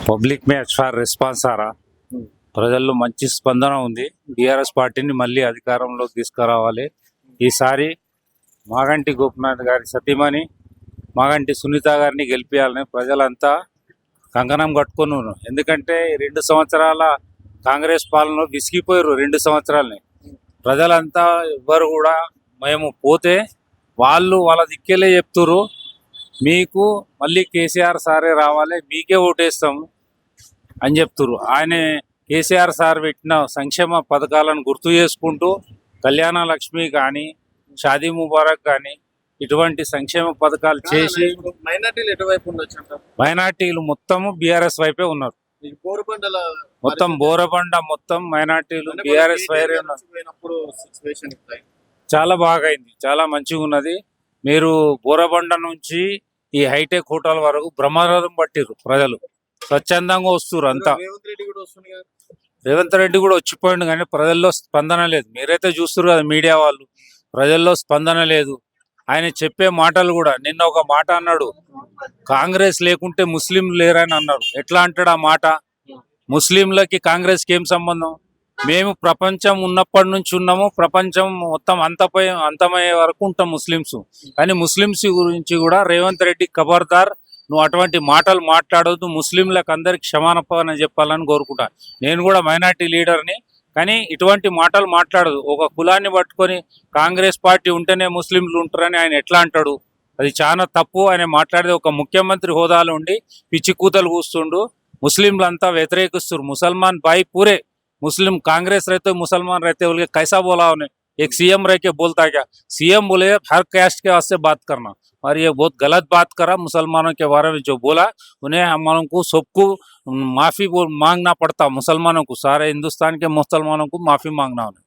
Public మే అచ్చా response ఆరా ప్రజల్లో మంచి స్పందన ఉంది. బీఆర్ఎస్ పార్టీని మళ్ళీ అధికారంలోకి తీసుకురావాలి. ఈసారి మాగంటి గోపీనాథ్ గారి సతీమణి మాగంటి సునీత గారిని గెలిపించాలని ప్రజలంతా కంకణం కట్టుకొని ఉన్నారు. ఎందుకంటే 2 సంవత్సరాల కాంగ్రెస్ పాలన విసిగిపోయారు. 2 సంవత్సరాలని ప్రజలంతా ఎవ్వరు కూడా మేము పోతే వాళ్ళ దిక్కేలే చెప్తున్నారు, మీకు మళ్ళీ కేసీఆర్ సారే రావాలి, మీకే ఓటేస్తాము అని చెప్తున్నారు. ఆయన కేసీఆర్ సార్ పెట్టిన సంక్షేమ పథకాలను గుర్తు చేసుకుంటూ కళ్యాణ లక్ష్మి కానీ షాదీ ముబారక్ కానీ ఇటువంటి సంక్షేమ పథకాలు చేసి మైనార్టీలు ఎటువైపు ఉండొచ్చు అంటారు? మైనార్టీలు మొత్తము బీఆర్ఎస్ వైపే ఉన్నారు. ఈ బోరుబండల మొత్తం బోరబండ మొత్తం మైనార్టీలు బీఆర్ఎస్ వైపే ఉన్నారు. పోయినప్పుడు సిచ్యువేషన్ చాలా బాగా అయింది, చాలా మంచిగా ఉన్నది. మీరు బోరబండ నుంచి ఈ హైటెక్ హోటల్ వరకు బ్రహ్మరథం పట్టిర్రు. ప్రజలు స్వచ్ఛందంగా వస్తున్నారు అంతా. రేవంత్ రెడ్డి కూడా వస్తుంది కదా. రేవంత్ రెడ్డి కూడా వచ్చిపోయిండు కానీ ప్రజల్లో స్పందన లేదు. మీరైతే చూస్తున్నారు కదా మీడియా వాళ్ళు, ప్రజల్లో స్పందన లేదు. ఆయన చెప్పే మాటలు కూడా, నిన్న ఒక మాట అన్నాడు, కాంగ్రెస్ లేకుంటే ముస్లింలు లేరని అన్నారు. ఎట్లా అంటాడు ఆ మాట? ముస్లింలకి కాంగ్రెస్కి ఏం సంబంధం? మేము ప్రపంచం ఉన్నప్పటి నుంచి ఉన్నాము, ప్రపంచం మొత్తం అంతమయ్యే వరకు ఉంటాం ముస్లింస్. కానీ ముస్లింస్ గురించి కూడా రేవంత్ రెడ్డి ఖబర్దార్, నువ్వు అటువంటి మాటలు మాట్లాడొద్దు, ముస్లింలకు అందరికి క్షమాపణ చెప్పాలని కోరుకుంటా. నేను కూడా మైనార్టీ లీడర్ని, కానీ ఇటువంటి మాటలు మాట్లాడదు. ఒక కులాన్ని పట్టుకొని కాంగ్రెస్ పార్టీ ఉంటేనే ముస్లింలు ఉంటారని ఆయన ఎట్లా అంటాడు? అది చాలా తప్పు. ఆయన మాట్లాడేది ఒక ముఖ్యమంత్రి హోదాలో ఉండి పిచ్చి కూతలు కూస్తుండు. ముస్లింలంతా వ్యతిరేకిస్తారు. ముసల్మాన్ భాई पूरे मुस्लिम कांग्रेस रहते मुसलमान रहते बोल के कैसा बोला उन्हें? एक सीएम रह के बोलता क्या? सीएम बोले हर कास्ट के वास्ते बात करना, और ये बहुत गलत बात करा मुसलमानों के बारे में जो बोला। उन्हें हम लोगों को सबको माफी मांगना पड़ता, मुसलमानों को, सारे हिंदुस्तान के मुसलमानों को माफी मांगना उन्हें।